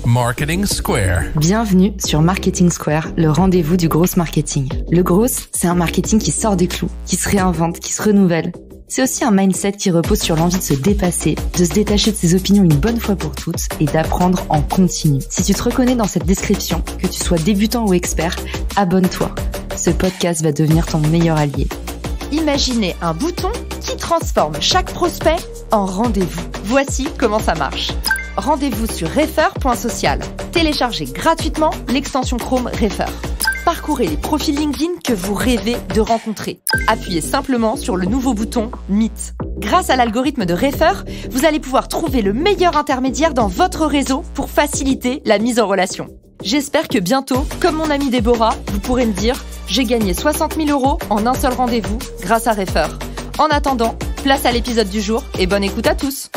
Marketing Square. Bienvenue sur Marketing Square, le rendez-vous du gros marketing. Le gros, c'est un marketing qui sort des clous, qui se réinvente, qui se renouvelle. C'est aussi un mindset qui repose sur l'envie de se dépasser, de se détacher de ses opinions une bonne fois pour toutes et d'apprendre en continu. Si tu te reconnais dans cette description, que tu sois débutant ou expert, abonne-toi. Ce podcast va devenir ton meilleur allié. Imaginez un bouton qui transforme chaque prospect en rendez-vous. Voici comment ça marche. Rendez-vous sur refer.social. Téléchargez gratuitement l'extension Chrome Refer. Parcourez les profils LinkedIn que vous rêvez de rencontrer. Appuyez simplement sur le nouveau bouton Meet. Grâce à l'algorithme de Refer, vous allez pouvoir trouver le meilleur intermédiaire dans votre réseau pour faciliter la mise en relation. J'espère que bientôt, comme mon amie Déborah, vous pourrez me dire « J'ai gagné 60 000 € en un seul rendez-vous grâce à Refer ». En attendant, place à l'épisode du jour et bonne écoute à tous.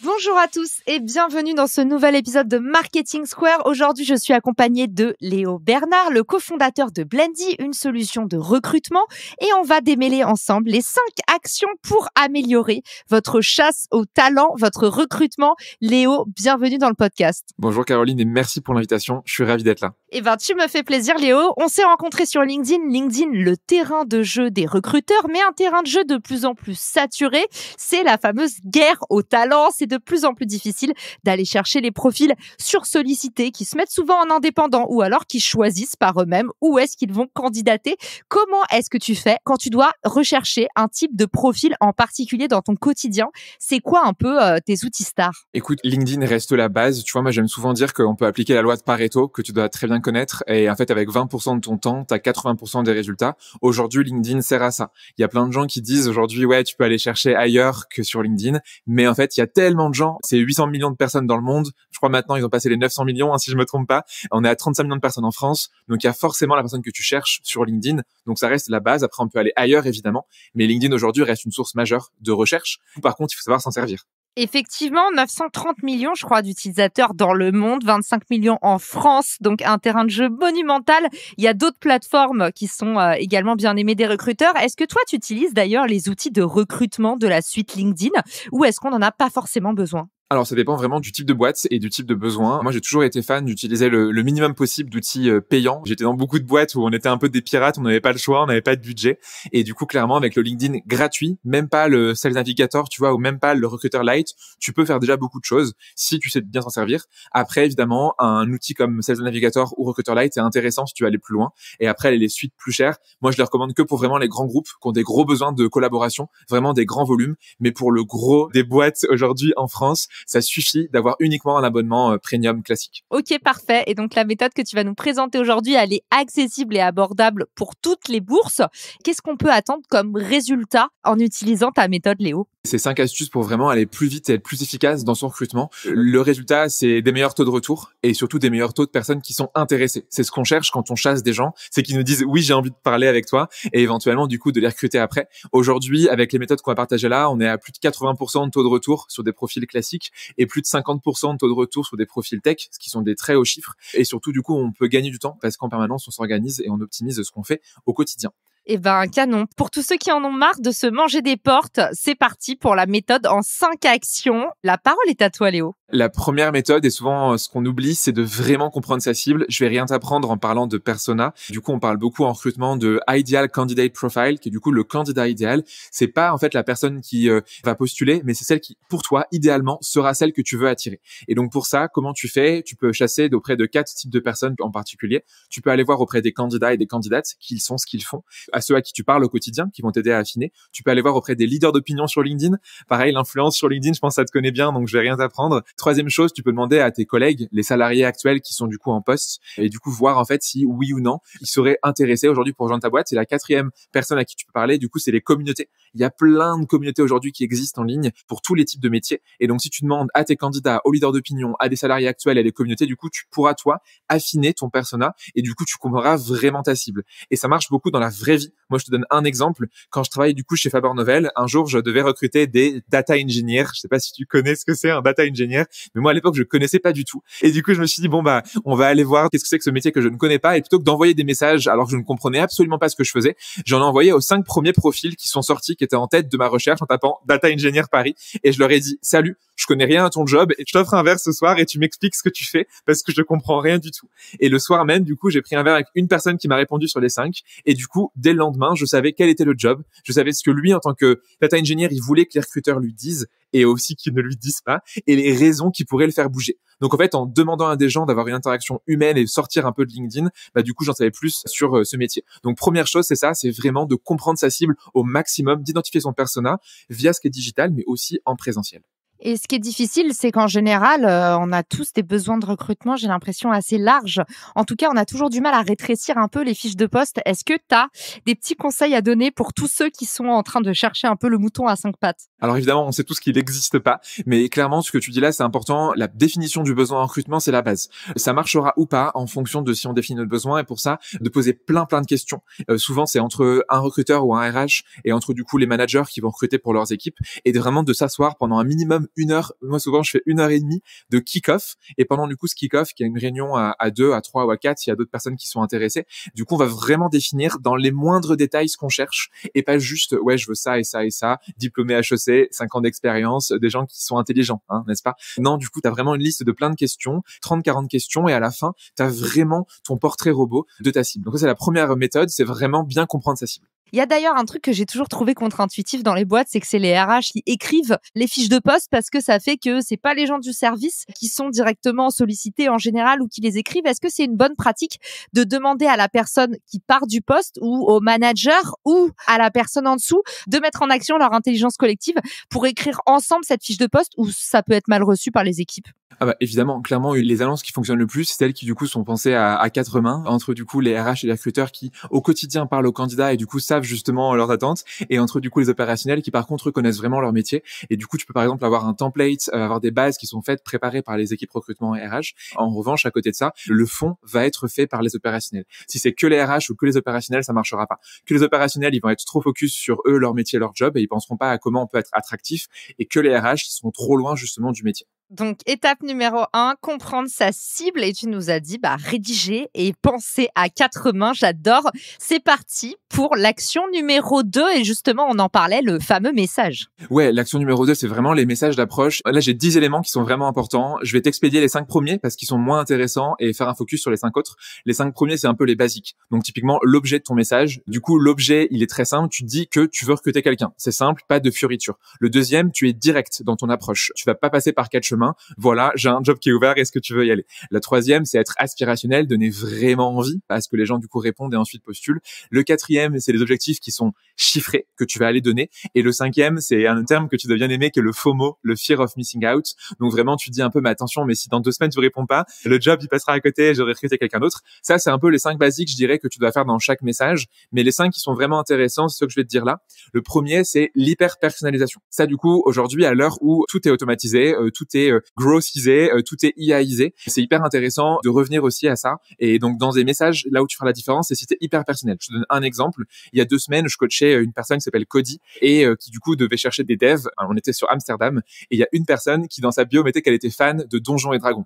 Bonjour à tous et bienvenue dans ce nouvel épisode de Marketing Square. Aujourd'hui, je suis accompagnée de Léo Bernard, le cofondateur de Blendy, une solution de recrutement. Et on va démêler ensemble les 5 actions pour améliorer votre chasse au talent, votre recrutement. Léo, bienvenue dans le podcast. Bonjour Caroline et merci pour l'invitation. Je suis ravi d'être là. Eh ben, tu me fais plaisir, Léo. On s'est rencontrés sur LinkedIn. LinkedIn, le terrain de jeu des recruteurs, mais un terrain de jeu de plus en plus saturé. C'est la fameuse guerre au talent. C'est de plus en plus difficile d'aller chercher les profils sursollicités qui se mettent souvent en indépendant ou alors qui choisissent par eux-mêmes où est-ce qu'ils vont candidater. Comment est-ce que tu fais quand tu dois rechercher un type de profil en particulier dans ton quotidien? C'est quoi un peu tes outils stars? Écoute, LinkedIn reste la base. Tu vois, moi j'aime souvent dire qu'on peut appliquer la loi de Pareto que tu dois très bien connaître et en fait avec 20% de ton temps, tu as 80% des résultats. Aujourd'hui, LinkedIn sert à ça. Il y a plein de gens qui disent aujourd'hui ouais, tu peux aller chercher ailleurs que sur LinkedIn, mais en fait, il y a tellement de gens, c'est 800 millions de personnes dans le monde. Je crois maintenant ils ont passé les 900 millions si je me trompe pas. On est à 35 millions de personnes en France. Donc il y a forcément la personne que tu cherches sur LinkedIn. Donc ça reste la base. Après on peut aller ailleurs évidemment, mais LinkedIn aujourd'hui reste une source majeure de recherche. Par contre, il faut savoir s'en servir. Effectivement, 930 millions, je crois, d'utilisateurs dans le monde, 25 millions en France, donc un terrain de jeu monumental. Il y a d'autres plateformes qui sont également bien aimées des recruteurs. Est-ce que toi, tu utilises d'ailleurs les outils de recrutement de la suite LinkedIn ou est-ce qu'on n'en a pas forcément besoin ? Alors, ça dépend vraiment du type de boîte et du type de besoin. Moi, j'ai toujours été fan d'utiliser le minimum possible d'outils payants. J'étais dans beaucoup de boîtes où on était un peu des pirates, on n'avait pas le choix, on n'avait pas de budget. Et du coup, clairement, avec le LinkedIn gratuit, même pas le Sales Navigator, tu vois, ou même pas le Recruiter Lite, tu peux faire déjà beaucoup de choses si tu sais bien s'en servir. Après, évidemment, un outil comme Sales Navigator ou Recruiter Lite est intéressant si tu veux aller plus loin. Et après, les suites plus chères, moi, je les recommande que pour vraiment les grands groupes qui ont des gros besoins de collaboration, vraiment des grands volumes. Mais pour le gros des boîtes aujourd'hui en France, ça suffit d'avoir uniquement un abonnement premium classique. Ok, parfait. Et donc, la méthode que tu vas nous présenter aujourd'hui, elle est accessible et abordable pour toutes les bourses. Qu'est-ce qu'on peut attendre comme résultat en utilisant ta méthode, Léo ? C'est 5 astuces pour vraiment aller plus vite et être plus efficace dans son recrutement. Le résultat, c'est des meilleurs taux de retour et surtout des meilleurs taux de personnes qui sont intéressées. C'est ce qu'on cherche quand on chasse des gens, c'est qu'ils nous disent oui, j'ai envie de parler avec toi et éventuellement du coup de les recruter après. Aujourd'hui, avec les méthodes qu'on va partager là, on est à plus de 80% de taux de retour sur des profils classiques et plus de 50% de taux de retour sur des profils tech, ce qui sont des très hauts chiffres. Et surtout, du coup, on peut gagner du temps parce qu'en permanence, on s'organise et on optimise ce qu'on fait au quotidien. Eh ben, canon. Pour tous ceux qui en ont marre de se manger des portes, c'est parti pour la méthode en 5 actions. La parole est à toi, Léo. La première méthode, et souvent ce qu'on oublie, c'est de vraiment comprendre sa cible. Je vais rien t'apprendre en parlant de persona. Du coup, on parle beaucoup en recrutement de Ideal Candidate Profile, qui est du coup le candidat idéal. C'est pas en fait la personne qui va postuler, mais c'est celle qui, pour toi, idéalement, sera celle que tu veux attirer. Et donc pour ça, comment tu fais ? Tu peux chasser auprès de 4 types de personnes en particulier. Tu peux aller voir auprès des candidats et des candidates qui sont, ce qu'ils font, à ceux à qui tu parles au quotidien, qui vont t'aider à affiner. Tu peux aller voir auprès des leaders d'opinion sur LinkedIn. Pareil, l'influence sur LinkedIn, je pense que ça te connaît bien, donc je vais rien t'apprendre. Troisième chose, tu peux demander à tes collègues, les salariés actuels qui sont du coup en poste, et du coup voir en fait si oui ou non ils seraient intéressés aujourd'hui pour rejoindre ta boîte. C'est la 4e personne à qui tu peux parler. Du coup, c'est les communautés. Il y a plein de communautés aujourd'hui qui existent en ligne pour tous les types de métiers. Et donc, si tu demandes à tes candidats, aux leaders d'opinion, à des salariés actuels, à des communautés, du coup, tu pourras toi affiner ton persona et du coup, tu comprendras vraiment ta cible. Et ça marche beaucoup dans la vraie vie. Moi, je te donne un exemple. Quand je travaillais du coup chez Faber Novel, un jour, je devais recruter des data engineers. Je sais pas si tu connais ce que c'est un data engineer, mais moi à l'époque, je connaissais pas du tout. Et du coup, je me suis dit bon bah, on va aller voir qu'est-ce que c'est que ce métier que je ne connais pas. Et plutôt que d'envoyer des messages alors que je ne comprenais absolument pas ce que je faisais, j'en ai envoyé aux 5 premiers profils qui sont sortis, qui étaient en tête de ma recherche en tapant data engineer Paris. Et je leur ai dit salut, je connais rien à ton job et je t'offre un verre ce soir et tu m'expliques ce que tu fais parce que je comprends rien du tout. Et le soir même, du coup, j'ai pris un verre avec une personne qui m'a répondu sur les 5. Et du coup, dès le lendemain, je savais quel était le job. Je savais ce que lui, en tant que data engineer, il voulait que les recruteurs lui disent et aussi qu'ils ne lui disent pas et les raisons qui pourraient le faire bouger. Donc, en fait, en demandant à des gens d'avoir une interaction humaine et sortir un peu de LinkedIn, bah, du coup, j'en savais plus sur ce métier. Donc, première chose, c'est ça, c'est vraiment de comprendre sa cible au maximum, d'identifier son persona via ce qui est digital, mais aussi en présentiel. Et ce qui est difficile, c'est qu'en général, on a tous des besoins de recrutement, j'ai l'impression, assez larges. En tout cas, on a toujours du mal à rétrécir un peu les fiches de poste. Est-ce que tu as des petits conseils à donner pour tous ceux qui sont en train de chercher un peu le mouton à 5 pattes? Alors évidemment, on sait tous qu'il n'existe pas, mais clairement, ce que tu dis là, c'est important. La définition du besoin en recrutement, c'est la base. Ça marchera ou pas en fonction de si on définit notre besoin, et pour ça, de poser plein de questions. Souvent, c'est entre un recruteur ou un RH et entre du coup les managers qui vont recruter pour leurs équipes, et vraiment de s'asseoir pendant un minimum 1 heure. Moi, souvent, je fais 1 heure et demie de kick-off, et pendant du coup ce kick-off, qui est une réunion à 2, à 3 ou à 4, s'il y a d'autres personnes qui sont intéressées, du coup, on va vraiment définir dans les moindres détails ce qu'on cherche, et pas juste, ouais, je veux ça et ça et ça, diplômé HEC, 5 ans d'expérience, des gens qui sont intelligents, hein, n'est-ce pas? Non, du coup, tu as vraiment une liste de plein de questions, 30-40 questions, et à la fin, tu as vraiment ton portrait robot de ta cible. Donc ça, c'est la première méthode, c'est vraiment bien comprendre sa cible. Il y a d'ailleurs un truc que j'ai toujours trouvé contre-intuitif dans les boîtes, c'est que c'est les RH qui écrivent les fiches de poste parce que ça fait que c'est pas les gens du service qui sont directement sollicités en général ou qui les écrivent. Est-ce que c'est une bonne pratique de demander à la personne qui part du poste ou au manager ou à la personne en dessous de mettre en action leur intelligence collective pour écrire ensemble cette fiche de poste, ou ça peut être mal reçu par les équipes? Ah bah évidemment, clairement, les annonces qui fonctionnent le plus, c'est celles qui du coup sont pensées à 4 mains, entre du coup les RH et les recruteurs qui au quotidien parlent aux candidats et du coup savent justement leurs attentes, et entre du coup les opérationnels qui par contre connaissent vraiment leur métier. Et du coup tu peux par exemple avoir un template, avoir des bases qui sont faites, préparées par les équipes recrutement et RH. En revanche, à côté de ça, le fond va être fait par les opérationnels. Si c'est que les RH ou que les opérationnels, ça marchera pas. Que les opérationnels, ils vont être trop focus sur eux, leur métier, leur job, et ils penseront pas à comment on peut être attractif, et que les RH sont trop loin justement du métier. Donc, étape numéro 1, comprendre sa cible. Et tu nous as dit, rédiger et penser à 4 mains. J'adore. C'est parti pour l'action numéro 2. Et justement, on en parlait, le fameux message. Ouais, l'action numéro 2, c'est vraiment les messages d'approche. Là, j'ai 10 éléments qui sont vraiment importants. Je vais t'expédier les 5 premiers parce qu'ils sont moins intéressants et faire un focus sur les 5 autres. Les 5 premiers, c'est un peu les basiques. Donc, typiquement, l'objet de ton message. Du coup, l'objet, il est très simple. Tu dis que tu veux recruter quelqu'un. C'est simple, pas de fioriture. Le deuxième, tu es direct dans ton approche. Tu vas pas passer par 4 chemins. Voilà, j'ai un job qui est ouvert, est-ce que tu veux y aller? La troisième, c'est être aspirationnel, donner vraiment envie à ce que les gens du coup répondent et ensuite postulent. Le quatrième, c'est les objectifs qui sont chiffrés, que tu vas aller donner. Et le cinquième, c'est un terme que tu dois bien aimer, qui est le FOMO, le Fear of Missing Out. Donc vraiment, tu dis un peu, mais attention, mais si dans 2 semaines tu réponds pas, le job il passera à côté, j'aurai recruté quelqu'un d'autre. Ça, c'est un peu les 5 basiques, je dirais, que tu dois faire dans chaque message. Mais les 5 qui sont vraiment intéressants, c'est ce que je vais te dire là. Le premier, c'est l'hyper-personnalisation. Ça, du coup, aujourd'hui, à l'heure où tout est automatisé, tout est growthisé, tout est IAisé. C'est hyper intéressant de revenir aussi à ça. Et donc, dans des messages, là où tu feras la différence, c'est si t'es hyper personnel. Je te donne un exemple. Il y a 2 semaines, je coachais une personne qui s'appelle Cody et qui, du coup, devait chercher des devs. Alors, on était sur Amsterdam et il y a une personne qui, dans sa bio, mettait qu'elle était fan de Donjons et Dragons.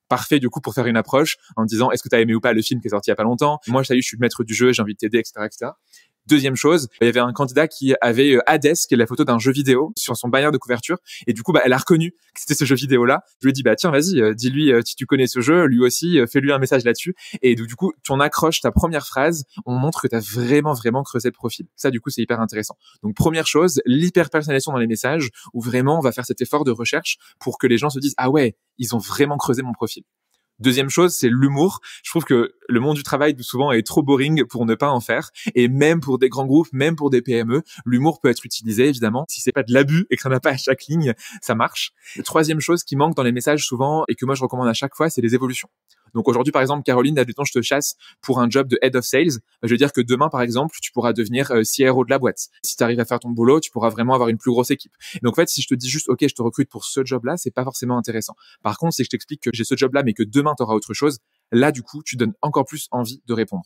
Parfait, du coup, pour faire une approche en disant, est-ce que tu as aimé ou pas le film qui est sorti il y a pas longtemps? Moi, je suis le maître du jeu, j'ai envie de t'aider, etc., etc. Deuxième chose, il y avait un candidat qui avait Hades, qui est la photo d'un jeu vidéo, sur son bannière de couverture. Et du coup, elle a reconnu que c'était ce jeu vidéo-là. Je lui ai dit, tiens, vas-y, dis-lui si tu connais ce jeu, lui aussi, fais-lui un message là-dessus. Et du coup, tu en accroches ta première phrase, on montre que tu as vraiment creusé le profil. Ça, du coup, c'est hyper intéressant. Donc, première chose, l'hyper-personnalisation dans les messages, où vraiment, on va faire cet effort de recherche pour que les gens se disent, ah ouais, ils ont vraiment creusé mon profil. Deuxième chose, c'est l'humour. Je trouve que le monde du travail, souvent, est trop boring pour ne pas en faire. Et même pour des grands groupes, même pour des PME, l'humour peut être utilisé, évidemment. Si c'est pas de l'abus et que ça n'a pas à chaque ligne, ça marche. Troisième chose qui manque dans les messages souvent et que moi je recommande à chaque fois, c'est les évolutions. Donc aujourd'hui, par exemple, Caroline, admettons, je te chasse pour un job de Head of Sales. Je veux dire que demain, par exemple, tu pourras devenir CRO de la boîte. Si tu arrives à faire ton boulot, tu pourras vraiment avoir une plus grosse équipe. Et donc en fait, si je te dis juste, OK, je te recrute pour ce job-là, c'est pas forcément intéressant. Par contre, si je t'explique que j'ai ce job-là, mais que demain, tu auras autre chose, là, du coup, tu donnes encore plus envie de répondre.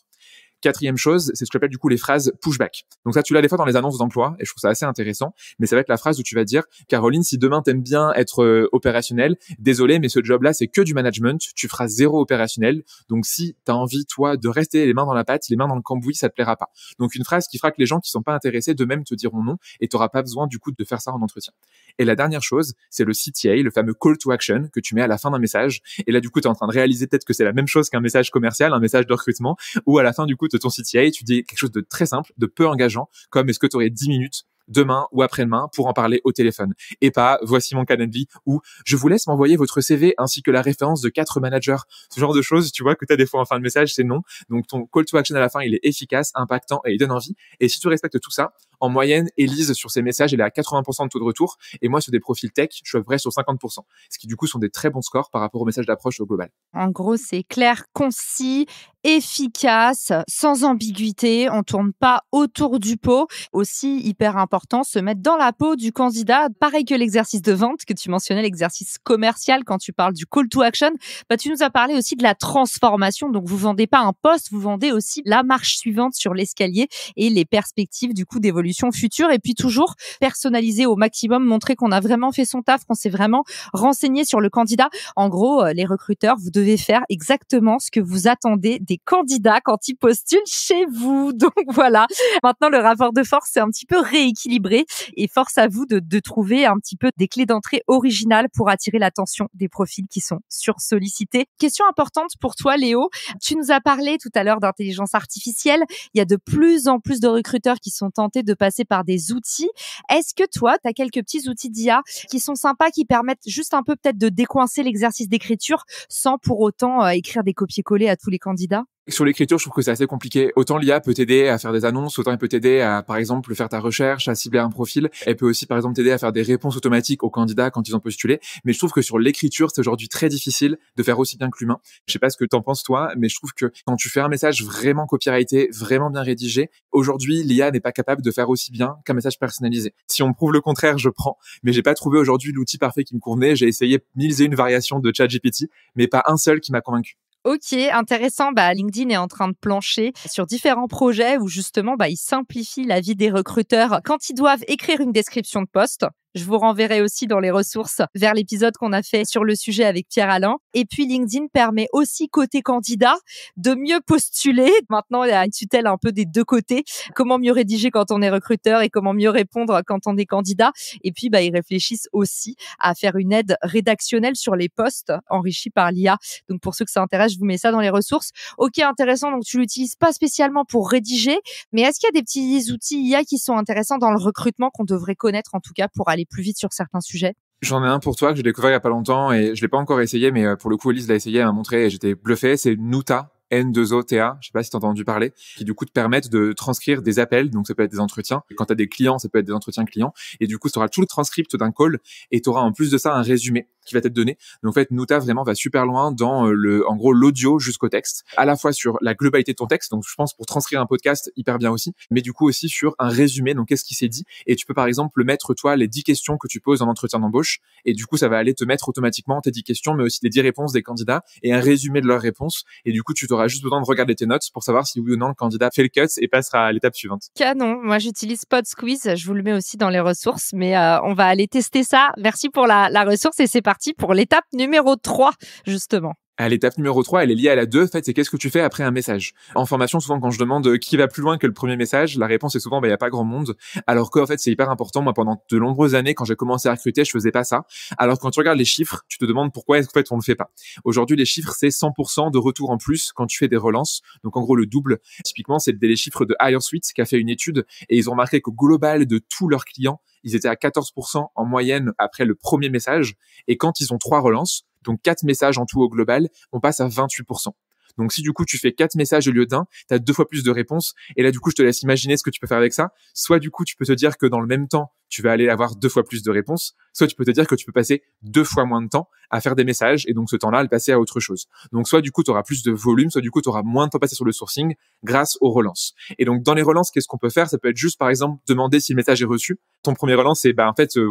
Quatrième chose, c'est ce que j'appelle du coup les phrases pushback. Donc ça, tu l'as des fois dans les annonces d'emploi et je trouve ça assez intéressant. Mais ça va être la phrase où tu vas dire, Caroline, si demain t'aimes bien être opérationnel, désolé, mais ce job-là, c'est que du management. Tu feras zéro opérationnel. Donc si t'as envie, toi, de rester les mains dans la pâte, les mains dans le cambouis, ça te plaira pas. Donc une phrase qui fera que les gens qui sont pas intéressés d'eux-mêmes te diront non et t'auras pas besoin du coup de faire ça en entretien. Et la dernière chose, c'est le CTA, le fameux call to action que tu mets à la fin d'un message. Et là, du coup, tu es en train de réaliser peut-être que c'est la même chose qu'un message commercial, un message de recrutement, ou à la fin du coup de ton CTA, tu dis quelque chose de très simple, de peu engageant, comme est-ce que tu aurais 10 minutes demain ou après-demain pour en parler au téléphone. Et pas, voici mon Calendly, ou je vous laisse m'envoyer votre CV ainsi que la référence de 4 managers. Ce genre de choses, tu vois, que tu as des fois en fin de message, c'est non. Donc ton call to action à la fin, il est efficace, impactant et il donne envie. Et si tu respectes tout ça, en moyenne, Élise, sur ses messages, elle est à 80% de taux de retour. Et moi, sur des profils tech, je suis à peu près sur 50%. Ce qui, du coup, sont des très bons scores par rapport au message d'approche au global. En gros, c'est clair, concis, efficace, sans ambiguïté. On tourne pas autour du pot. Aussi, hyper important, se mettre dans la peau du candidat. Pareil que l'exercice de vente que tu mentionnais, l'exercice commercial quand tu parles du call to action. Tu nous as parlé aussi de la transformation. Donc, vous vendez pas un poste, vous vendez aussi la marche suivante sur l'escalier et les perspectives du coup d'évolution future. Et puis toujours personnaliser au maximum, montrer qu'on a vraiment fait son taf, qu'on s'est vraiment renseigné sur le candidat. En gros, les recruteurs, vous devez faire exactement ce que vous attendez des candidats quand ils postulent chez vous. Donc voilà, maintenant le rapport de force c'est un petit peu rééquilibré et force à vous de trouver un petit peu des clés d'entrée originales pour attirer l'attention des profils qui sont sursollicités. Question importante pour toi Léo, tu nous as parlé tout à l'heure d'intelligence artificielle, il y a de plus en plus de recruteurs qui sont tentés de passer par des outils. Est-ce que toi, tu as quelques petits outils d'IA qui sont sympas, qui permettent juste un peu peut-être de décoincer l'exercice d'écriture sans pour autant écrire des copier-coller à tous les candidats? Sur l'écriture, je trouve que c'est assez compliqué. Autant l'IA peut t'aider à faire des annonces, autant elle peut t'aider à, par exemple, faire ta recherche, à cibler un profil. Elle peut aussi, par exemple, t'aider à faire des réponses automatiques aux candidats quand ils ont postulé. Mais je trouve que sur l'écriture, c'est aujourd'hui très difficile de faire aussi bien que l'humain. Je sais pas ce que t'en penses toi, mais je trouve que quand tu fais un message vraiment copyrighté, vraiment bien rédigé, aujourd'hui, l'IA n'est pas capable de faire aussi bien qu'un message personnalisé. Si on me prouve le contraire, je prends. Mais j'ai pas trouvé aujourd'hui l'outil parfait qui me convenait. J'ai essayé 1001 variations de ChatGPT, mais pas un seul qui m'a convaincu. Ok, intéressant. LinkedIn est en train de plancher sur différents projets où justement, il simplifie la vie des recruteurs quand ils doivent écrire une description de poste. Je vous renverrai aussi dans les ressources vers l'épisode qu'on a fait sur le sujet avec Pierre-Alain. Et puis, LinkedIn permet aussi, côté candidat, de mieux postuler. Maintenant, il y a une tutelle un peu des deux côtés. Comment mieux rédiger quand on est recruteur et comment mieux répondre quand on est candidat. Et puis, ils réfléchissent aussi à faire une aide rédactionnelle sur les postes enrichis par l'IA. Donc, pour ceux que ça intéresse, je vous mets ça dans les ressources. Ok, intéressant. Donc, tu l'utilises pas spécialement pour rédiger. Mais est-ce qu'il y a des petits outils IA qui sont intéressants dans le recrutement qu'on devrait connaître, en tout cas, pour aller plus vite sur certains sujets? J'en ai un pour toi que j'ai découvert il y a pas longtemps et je l'ai pas encore essayé, mais pour le coup, Elise l'a essayé, elle m'a montré et j'étais bluffé. C'est Nuta. N2OTA, je sais pas si tu as entendu parler, qui du coup te permettent de transcrire des appels, donc ça peut être des entretiens. Quand tu as des clients, ça peut être des entretiens clients. Et du coup, tu auras tout le transcript d'un call et tu auras en plus de ça un résumé qui va t'être donné. Donc en fait, Nuta vraiment va super loin dans en gros l'audio jusqu'au texte, à la fois sur la globalité de ton texte, donc je pense pour transcrire un podcast hyper bien aussi, mais du coup aussi sur un résumé, donc qu'est-ce qui s'est dit. Et tu peux par exemple mettre toi les 10 questions que tu poses en entretien d'embauche et du coup ça va aller te mettre automatiquement tes 10 questions, mais aussi les 10 réponses des candidats et un résumé de leurs réponses. Et du coup, tu auras juste besoin de regarder tes notes pour savoir si oui ou non le candidat fait le cut et passera à l'étape suivante. Canon. Moi, j'utilise PodSqueeze. Je vous le mets aussi dans les ressources, mais on va aller tester ça. Merci pour la ressource et c'est parti pour l'étape numéro 3, justement. À l'étape numéro 3, elle est liée à la 2, en fait, c'est qu'est-ce que tu fais après un message. En formation, souvent, quand je demande qui va plus loin que le premier message, la réponse est souvent, il y a pas grand monde. Alors qu'en fait, c'est hyper important. Moi, pendant de nombreuses années, quand j'ai commencé à recruter, je faisais pas ça. Alors, quand tu regardes les chiffres, tu te demandes pourquoi est-ce qu'en fait, on le fait pas. Aujourd'hui, les chiffres, c'est 100% de retour en plus quand tu fais des relances. Donc, en gros, le double. Typiquement, c'est les chiffres de HireSuite qui a fait une étude et ils ont remarqué qu'au global de tous leurs clients, ils étaient à 14% en moyenne après le premier message. Et quand ils ont 3 relances, donc 4 messages en tout au global, on passe à 28%. Donc si du coup tu fais 4 messages au lieu d'un, tu as 2 fois plus de réponses. Et là du coup je te laisse imaginer ce que tu peux faire avec ça. Soit du coup tu peux te dire que dans le même temps, tu vas aller avoir 2 fois plus de réponses. Soit tu peux te dire que tu peux passer 2 fois moins de temps à faire des messages et donc ce temps-là, le passer à autre chose. Donc soit du coup tu auras plus de volume, soit du coup tu auras moins de temps passé sur le sourcing grâce aux relances. Et donc dans les relances, qu'est-ce qu'on peut faire? Ça peut être juste par exemple demander si le message est reçu. Ton premier relance c'est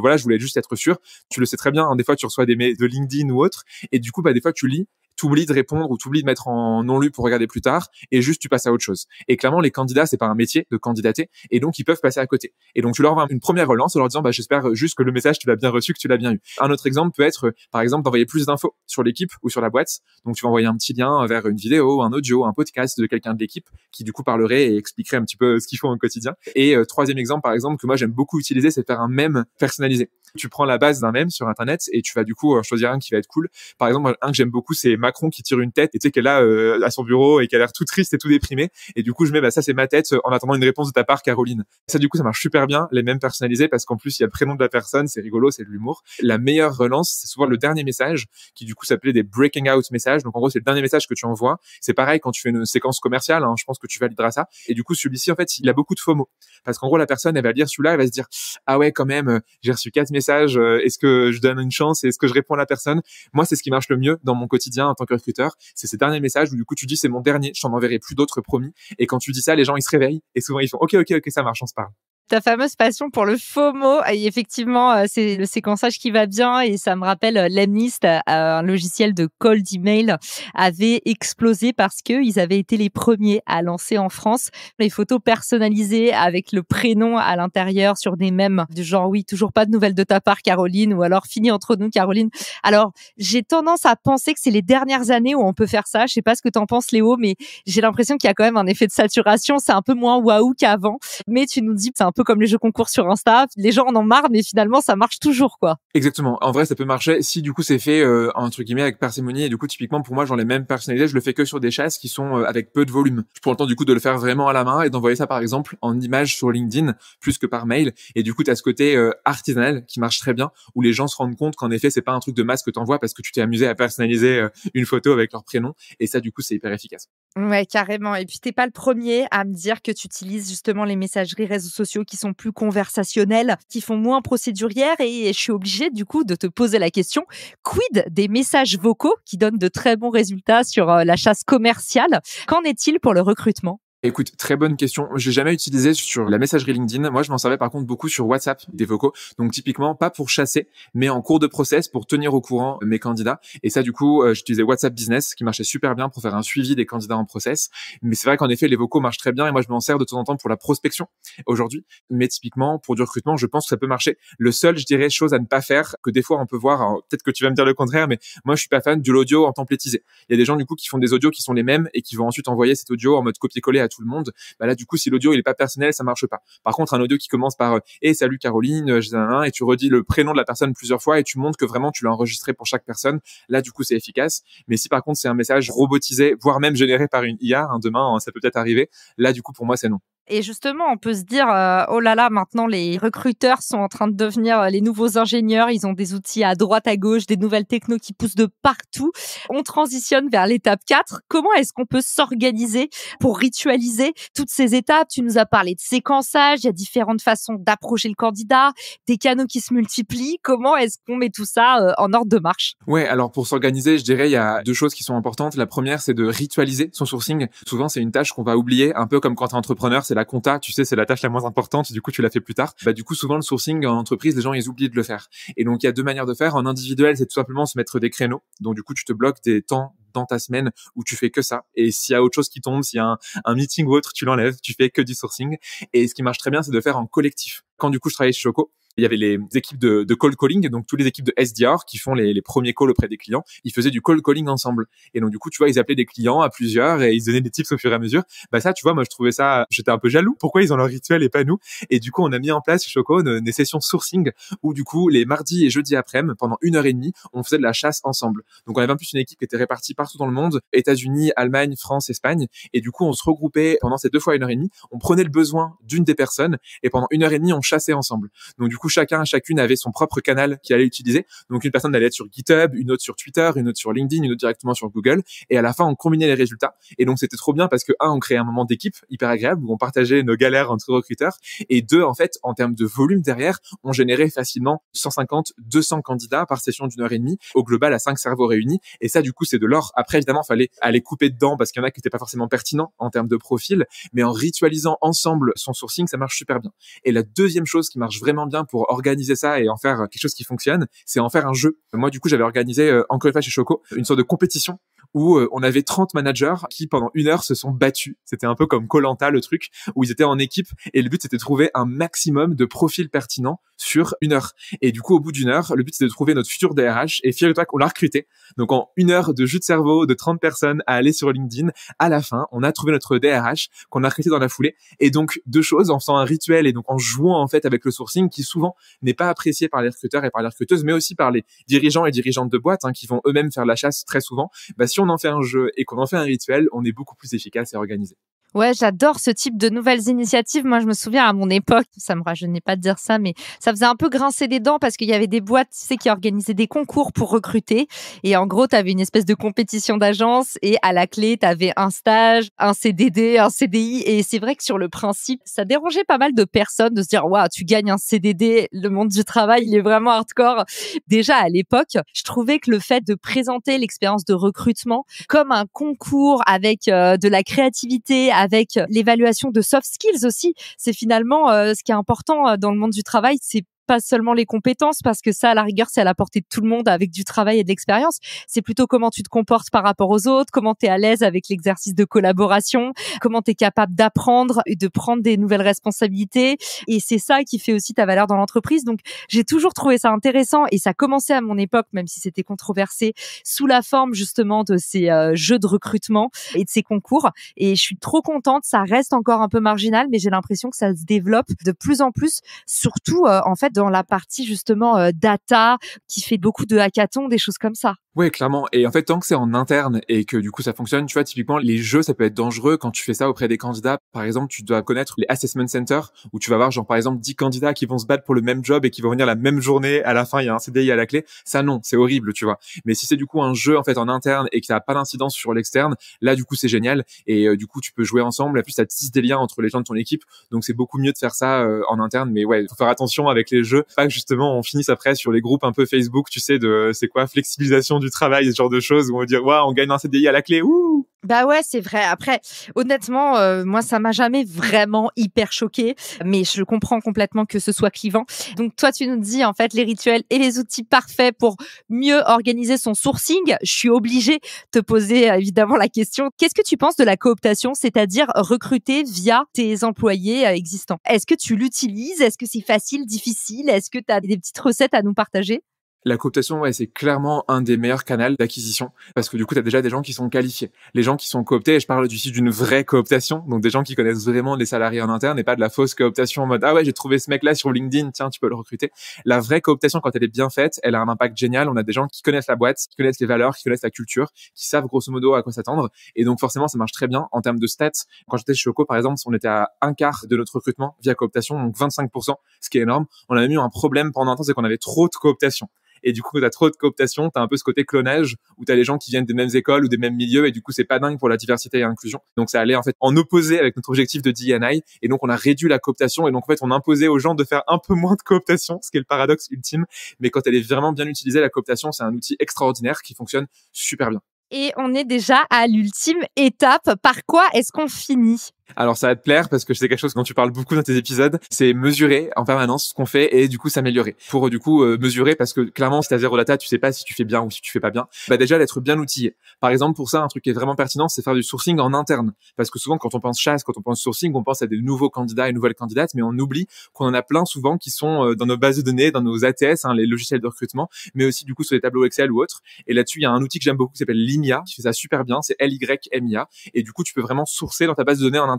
voilà, je voulais juste être sûr. Tu le sais très bien, hein, des fois tu reçois des mails de LinkedIn ou autre et du coup des fois tu lis t'oublies de répondre ou t'oublies de mettre en non lu pour regarder plus tard et juste tu passes à autre chose. Et clairement, les candidats, c'est pas un métier de candidater et donc ils peuvent passer à côté. Et donc tu leur envoies une première relance en leur disant j'espère juste que le message tu l'as bien reçu, que tu l'as bien eu. Un autre exemple peut être par exemple d'envoyer plus d'infos sur l'équipe ou sur la boîte. Donc tu vas envoyer un petit lien vers une vidéo, un audio, un podcast de quelqu'un de l'équipe qui du coup parlerait et expliquerait un petit peu ce qu'ils font au quotidien. Et troisième exemple par exemple que moi j'aime beaucoup utiliser, c'est de faire un mème personnalisé. Tu prends la base d'un mème sur internet et tu vas du coup choisir un qui va être cool. Par exemple, un que j'aime beaucoup, c'est Macron qui tire une tête et tu sais qu'elle a à son bureau et qu'elle a l'air tout triste et tout déprimé. Et du coup, je mets ça c'est ma tête en attendant une réponse de ta part, Caroline. Ça du coup, ça marche super bien, les mèmes personnalisés parce qu'en plus il y a le prénom de la personne, c'est rigolo, c'est de l'humour. La meilleure relance, c'est souvent le dernier message qui du coup s'appelait des breaking out messages. Donc en gros, c'est le dernier message que tu envoies. C'est pareil quand tu fais une séquence commerciale, je pense que tu valideras ça. Et du coup, celui-ci en fait, il a beaucoup de FOMO parce qu'en gros, la personne elle va lire celui-là, elle va se dire ah ouais quand même, j'ai reçu 4 messages, est-ce que je donne une chance et est-ce que je réponds à la personne? Moi, c'est ce qui marche le mieux dans mon quotidien en tant que recruteur. C'est ces derniers messages où du coup, tu dis c'est mon dernier, je t'en enverrai plus d'autres promis. Et quand tu dis ça, les gens, ils se réveillent et souvent, ils font ok, ça marche, on se parle. Ta fameuse passion pour le FOMO, et effectivement, c'est le séquençage qui va bien et ça me rappelle Lemlist, un logiciel de cold email, avait explosé parce que ils avaient été les premiers à lancer en France les photos personnalisées avec le prénom à l'intérieur sur des mèmes du genre oui, toujours pas de nouvelles de ta part Caroline ou alors fini entre nous Caroline. Alors, j'ai tendance à penser que c'est les dernières années où on peut faire ça. Je sais pas ce que t'en penses Léo, mais j'ai l'impression qu'il y a quand même un effet de saturation, c'est un peu moins waouh qu'avant. Mais tu nous dis c'est un peu comme les jeux concours sur Insta, les gens en ont marre, mais finalement ça marche toujours quoi. Exactement. En vrai, ça peut marcher si du coup c'est fait entre guillemets avec parcimonie et du coup typiquement pour moi genre les mêmes personnalisés, je le fais que sur des chasses qui sont avec peu de volume. Je prends le temps du coup de le faire vraiment à la main et d'envoyer ça par exemple en image sur LinkedIn plus que par mail et du coup tu as ce côté artisanal qui marche très bien où les gens se rendent compte qu'en effet c'est pas un truc de masse que t'envoies parce que tu t'es amusé à personnaliser une photo avec leur prénom et ça du coup c'est hyper efficace. Ouais, carrément. Et puis, t'es pas le premier à me dire que tu utilises justement les messageries réseaux sociaux qui sont plus conversationnelles, qui font moins procédurières. Et je suis obligée, du coup, de te poser la question, quid des messages vocaux qui donnent de très bons résultats sur la chasse commerciale? Qu'en est-il pour le recrutement? Écoute, très bonne question. J'ai jamais utilisé sur la messagerie LinkedIn. Moi, je m'en servais par contre beaucoup sur WhatsApp, des vocaux. Donc typiquement, pas pour chasser, mais en cours de process pour tenir au courant mes candidats. Et ça, du coup, j'utilisais WhatsApp Business, qui marchait super bien pour faire un suivi des candidats en process. Mais c'est vrai qu'en effet, les vocaux marchent très bien et moi, je m'en sers de temps en temps pour la prospection aujourd'hui. Mais typiquement, pour du recrutement, je pense que ça peut marcher. Le seul, je dirais, chose à ne pas faire, que des fois on peut voir, alors, peut-être que tu vas me dire le contraire, mais moi, je suis pas fan de l'audio en templétisé. Il y a des gens, du coup, qui font des audios qui sont les mêmes et qui vont ensuite envoyer cet audio en mode copier-coller à tout le monde. Bah là du coup si l'audio il est pas personnel ça marche pas. Par contre un audio qui commence par salut Caroline et tu redis le prénom de la personne plusieurs fois et tu montres que vraiment tu l'as enregistré pour chaque personne, là du coup c'est efficace. Mais si par contre c'est un message robotisé voire même généré par une IA, demain ça peut peut-être arriver, là du coup pour moi c'est non. Et justement, on peut se dire, oh là là, maintenant les recruteurs sont en train de devenir les nouveaux ingénieurs. Ils ont des outils à droite, à gauche, des nouvelles technos qui poussent de partout. On transitionne vers l'étape 4. Comment est-ce qu'on peut s'organiser pour ritualiser toutes ces étapes? Tu nous as parlé de séquençage, il y a différentes façons d'approcher le candidat, des canaux qui se multiplient. Comment est-ce qu'on met tout ça en ordre de marche? Ouais, alors pour s'organiser, je dirais il y a deux choses qui sont importantes. La première, c'est de ritualiser son sourcing. Souvent, c'est une tâche qu'on va oublier, un peu comme quand t'es entrepreneur, c'est la compta, tu sais, c'est la tâche la moins importante, du coup, tu la fais plus tard. Bah, du coup, souvent, le sourcing en entreprise, les gens, ils oublient de le faire. Et donc, il y a deux manières de faire. En individuel, c'est tout simplement se mettre des créneaux. Donc, du coup, tu te bloques des temps dans ta semaine où tu fais que ça. Et s'il y a autre chose qui tombe, s'il y a un meeting ou autre, tu l'enlèves, tu fais que du sourcing. Et ce qui marche très bien, c'est de faire en collectif. Quand, du coup, je travaillais chez Choco, il y avait les équipes de cold calling, donc toutes les équipes de SDR qui font les premiers calls auprès des clients. Ils faisaient du cold calling ensemble. Et donc, du coup, tu vois, ils appelaient des clients à plusieurs et ils donnaient des tips au fur et à mesure. Bah, ça, tu vois, moi, je trouvais ça, j'étais un peu jaloux. Pourquoi ils ont leur rituel et pas nous? Et du coup, on a mis en place chez Choco des sessions sourcing où, du coup, les mardis et jeudis après-midi, pendant 1h30, on faisait de la chasse ensemble. Donc, on avait en plus une équipe qui était répartie partout dans le monde, États-Unis, Allemagne, France, Espagne. Et du coup, on se regroupait pendant ces 2 fois 1h30. On prenait le besoin d'une des personnes et pendant 1h30, on chassait ensemble. Donc, du coup, chacune avait son propre canal qu'il allait utiliser. Donc, une personne allait être sur GitHub, une autre sur Twitter, une autre sur LinkedIn, une autre directement sur Google. Et à la fin, on combinait les résultats. Et donc, c'était trop bien parce que, on créait un moment d'équipe hyper agréable où on partageait nos galères entre recruteurs. Et deux, en fait, en termes de volume derrière, on générait facilement 150, 200 candidats par session d'1h30, au global à 5 cerveaux réunis. Et ça, du coup, c'est de l'or. Après, évidemment, fallait aller couper dedans parce qu'il y en a qui n'étaient pas forcément pertinents en termes de profil. Mais en ritualisant ensemble son sourcing, ça marche super bien. Et la deuxième chose qui marche vraiment bien pour organiser ça et en faire quelque chose qui fonctionne, c'est en faire un jeu. Moi, du coup, j'avais organisé, encore une fois chez Choco, une sorte de compétition où on avait 30 managers qui pendant 1 heure se sont battus. C'était un peu comme Koh-Lanta le truc, où ils étaient en équipe et le but c'était de trouver un maximum de profils pertinents sur 1 heure. Et du coup au bout d'1 heure, le but c'était de trouver notre futur DRH et figure-toi qu'on l'a recruté. Donc en 1 heure de jus de cerveau de 30 personnes à aller sur LinkedIn, à la fin on a trouvé notre DRH qu'on a recruté dans la foulée. Et donc 2 choses, en faisant un rituel et donc en jouant en fait avec le sourcing qui souvent n'est pas apprécié par les recruteurs et par les recruteuses, mais aussi par les dirigeants et dirigeantes de boîtes qui vont eux-mêmes faire la chasse très souvent. Si on en fait un jeu et qu'on en fait un rituel, on est beaucoup plus efficace et organisé. Ouais, j'adore ce type de nouvelles initiatives. Moi, je me souviens à mon époque, ça me rajeunit pas de dire ça, mais ça faisait un peu grincer des dents parce qu'il y avait des boîtes, tu sais, qui organisaient des concours pour recruter. Et en gros, tu avais une espèce de compétition d'agence et à la clé, tu avais un stage, un CDD, un CDI. Et c'est vrai que sur le principe, ça dérangeait pas mal de personnes de se dire, waouh, tu gagnes un CDD, le monde du travail, il est vraiment hardcore. Déjà, à l'époque, je trouvais que le fait de présenter l'expérience de recrutement comme un concours avec de la créativité, avec l'évaluation de soft skills aussi. C'est finalement ce qui est important dans le monde du travail, c'est pas seulement les compétences, parce que ça, à la rigueur, c'est à la portée de tout le monde avec du travail et de l'expérience. C'est plutôt comment tu te comportes par rapport aux autres, comment tu es à l'aise avec l'exercice de collaboration, comment tu es capable d'apprendre et de prendre des nouvelles responsabilités. Et c'est ça qui fait aussi ta valeur dans l'entreprise. Donc, j'ai toujours trouvé ça intéressant et ça commençait à mon époque, même si c'était controversé, sous la forme justement de ces jeux de recrutement et de ces concours. Et je suis trop contente. Ça reste encore un peu marginal, mais j'ai l'impression que ça se développe de plus en plus, surtout en fait dans la partie justement data, qui fait beaucoup de hackathons, des choses comme ça. Ouais, clairement. Et en fait, tant que c'est en interne et que du coup ça fonctionne, tu vois, typiquement, les jeux, ça peut être dangereux quand tu fais ça auprès des candidats. Par exemple, tu dois connaître les assessment centers où tu vas avoir genre par exemple 10 candidats qui vont se battre pour le même job et qui vont venir la même journée. À la fin, il y a un CDI à la clé. Ça, non, c'est horrible, tu vois. Mais si c'est du coup un jeu en fait en interne et qu'il n'y a pas d'incidence sur l'externe, là, du coup, c'est génial. Et du coup, tu peux jouer ensemble. Et puis, ça tisse des liens entre les gens de ton équipe. Donc, c'est beaucoup mieux de faire ça en interne. Mais ouais, faut faire attention avec les jeux. Pas que justement, on finisse après sur les groupes un peu Facebook, tu sais, de c'est quoi, flexibilisation du travail, ce genre de choses où on va dire, waouh, on gagne un CDI à la clé, ouh! Bah ouais, c'est vrai. Après, honnêtement, moi, ça m'a jamais vraiment hyper choquée, mais je comprends complètement que ce soit clivant. Donc, toi, tu nous dis, en fait, les rituels et les outils parfaits pour mieux organiser son sourcing. Je suis obligée de te poser, évidemment, la question. Qu'est-ce que tu penses de la cooptation, c'est-à-dire recruter via tes employés existants? Est-ce que tu l'utilises? Est-ce que c'est facile, difficile? Est-ce que tu as des petites recettes à nous partager? La cooptation, ouais, c'est clairement un des meilleurs canaux d'acquisition parce que du coup, tu as déjà des gens qui sont qualifiés. Les gens qui sont cooptés, et je parle ici d'une vraie cooptation, donc des gens qui connaissent vraiment les salariés en interne et pas de la fausse cooptation en mode « Ah ouais, j'ai trouvé ce mec-là sur LinkedIn, tiens, tu peux le recruter ». La vraie cooptation, quand elle est bien faite, elle a un impact génial. On a des gens qui connaissent la boîte, qui connaissent les valeurs, qui connaissent la culture, qui savent grosso modo à quoi s'attendre. Et donc forcément, ça marche très bien en termes de stats. Quand j'étais chez Choco, par exemple, on était à 1/4 de notre recrutement via cooptation, donc 25%, ce qui est énorme. On a même eu un problème pendant un temps, c'est qu'on avait trop de cooptation. Et du coup, quand t'as trop de cooptation, t'as un peu ce côté clonage où t'as les gens qui viennent des mêmes écoles ou des mêmes milieux et du coup, c'est pas dingue pour la diversité et l'inclusion. Donc, ça allait en fait en opposé avec notre objectif de D&I et donc on a réduit la cooptation et donc en fait, on imposait aux gens de faire un peu moins de cooptation, ce qui est le paradoxe ultime. Mais quand elle est vraiment bien utilisée, la cooptation, c'est un outil extraordinaire qui fonctionne super bien. Et on est déjà à l'ultime étape. Par quoi est-ce qu'on finit? Alors ça va te plaire parce que c'est quelque chose dont tu parles beaucoup dans tes épisodes, c'est mesurer en permanence ce qu'on fait et du coup s'améliorer. Pour du coup mesurer parce que clairement si t'as zéro data, tu sais pas si tu fais bien ou si tu fais pas bien. Déjà d'être bien outillé. Par exemple pour ça un truc qui est vraiment pertinent, c'est faire du sourcing en interne parce que souvent quand on pense chasse, quand on pense sourcing, on pense à des nouveaux candidats et nouvelles candidates, mais on oublie qu'on en a plein souvent qui sont dans nos bases de données, dans nos ATS, les logiciels de recrutement, mais aussi du coup sur les tableaux Excel ou autres. Et là-dessus il y a un outil que j'aime beaucoup qui s'appelle Lymia, qui fait ça super bien, c'est LYMIA et du coup tu peux vraiment sourcer dans ta base de données en interne.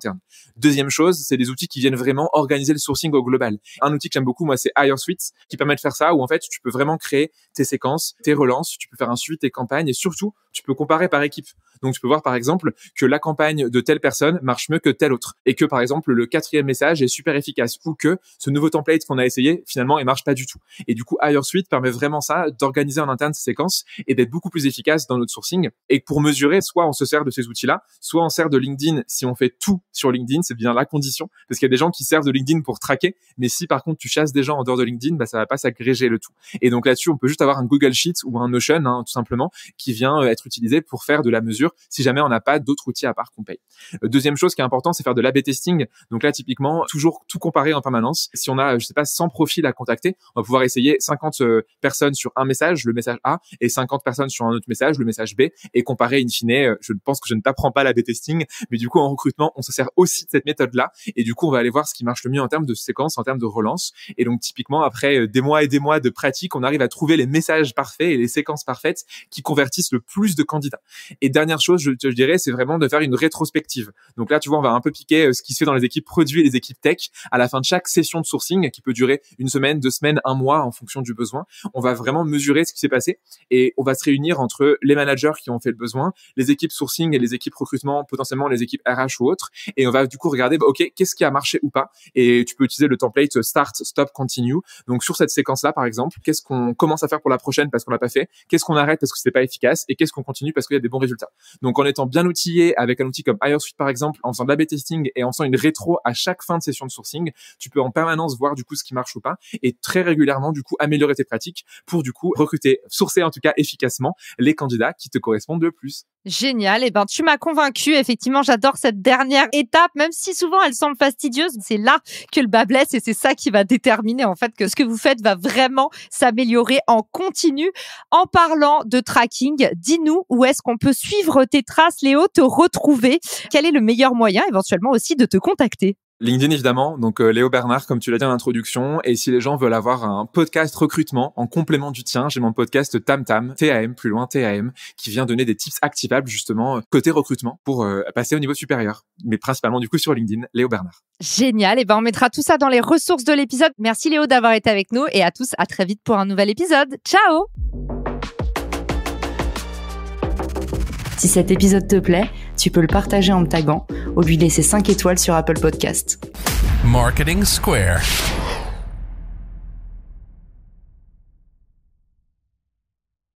Deuxième chose, c'est des outils qui viennent vraiment organiser le sourcing au global. Un outil que j'aime beaucoup, moi, c'est HireSuite, qui permet de faire ça, où en fait, tu peux vraiment créer tes séquences, tes relances, tu peux faire un suivi de tes campagnes, et surtout, tu peux comparer par équipe. Donc, tu peux voir, par exemple, que la campagne de telle personne marche mieux que telle autre, et que, par exemple, le 4e message est super efficace, ou que ce nouveau template qu'on a essayé, finalement, il marche pas du tout. Et du coup, HireSuite permet vraiment ça, d'organiser en interne ces séquences, et d'être beaucoup plus efficace dans notre sourcing. Et pour mesurer, soit on se sert de ces outils-là, soit on sert de LinkedIn si on fait tout sur LinkedIn, c'est bien la condition, parce qu'il y a des gens qui servent de LinkedIn pour traquer, mais si par contre tu chasses des gens en dehors de LinkedIn, bah ça va pas s'agréger le tout. Et donc là-dessus, on peut juste avoir un Google Sheets ou un Notion, tout simplement, qui vient être utilisé pour faire de la mesure, si jamais on n'a pas d'autres outils à part qu'on paye. Deuxième chose qui est important, c'est faire de l'A/B testing. Donc là, typiquement, toujours tout comparer en permanence. Si on a, 100 profils à contacter, on va pouvoir essayer 50 personnes sur un message, le message A, et 50 personnes sur un autre message, le message B, et comparer in fine. Je pense que je ne t'apprends pas l'A/B testing, mais du coup, en recrutement, on se sert aussi de cette méthode-là, et du coup, on va aller voir ce qui marche le mieux en termes de séquence, en termes de relance. Et donc, typiquement, après des mois et des mois de pratique, on arrive à trouver les messages parfaits et les séquences parfaites qui convertissent le plus de candidats. Et dernière chose, je dirais, c'est vraiment de faire une rétrospective. Donc là, tu vois, on va un peu piquer ce qui se fait dans les équipes produits et les équipes tech. À la fin de chaque session de sourcing, qui peut durer 1 semaine, 2 semaines, 1 mois, en fonction du besoin, on va vraiment mesurer ce qui s'est passé et on va se réunir entre les managers qui ont fait le besoin, les équipes sourcing et les équipes recrutement, potentiellement les équipes RH ou autres. Et on va du coup regarder, OK, qu'est-ce qui a marché ou pas? Et tu peux utiliser le template start, stop, continue. Donc sur cette séquence-là, par exemple, qu'est-ce qu'on commence à faire pour la prochaine parce qu'on l'a pas fait? Qu'est-ce qu'on arrête parce que c'est pas efficace? Et qu'est-ce qu'on continue parce qu'il y a des bons résultats? Donc en étant bien outillé avec un outil comme HireSuite par exemple, en faisant de l'A/B testing et en faisant une rétro à chaque fin de session de sourcing, tu peux en permanence voir du coup ce qui marche ou pas et très régulièrement du coup améliorer tes pratiques pour du coup recruter, sourcer en tout cas efficacement les candidats qui te correspondent le plus. Génial. Eh ben, tu m'as convaincu. Effectivement, j'adore cette dernière étape, même si souvent elle semble fastidieuse. C'est là que le bas blesse et c'est ça qui va déterminer en fait que ce que vous faites va vraiment s'améliorer en continu. En parlant de tracking, dis-nous où est-ce qu'on peut suivre tes traces, Léo, te retrouver. Quel est le meilleur moyen éventuellement aussi de te contacter? LinkedIn évidemment, donc Léo Bernard comme tu l'as dit en introduction, et si les gens veulent avoir un podcast recrutement en complément du tien, j'ai mon podcast Tam Tam, TAM, plus loin TAM, qui vient donner des tips activables justement côté recrutement pour passer au niveau supérieur, mais principalement du coup sur LinkedIn, Léo Bernard. Génial, et ben on mettra tout ça dans les ressources de l'épisode. Merci Léo d'avoir été avec nous et à tous, à très vite pour un nouvel épisode. Ciao! Si cet épisode te plaît, tu peux le partager en me taguant ou lui laisser 5 étoiles sur Apple Podcast. Marketing Square.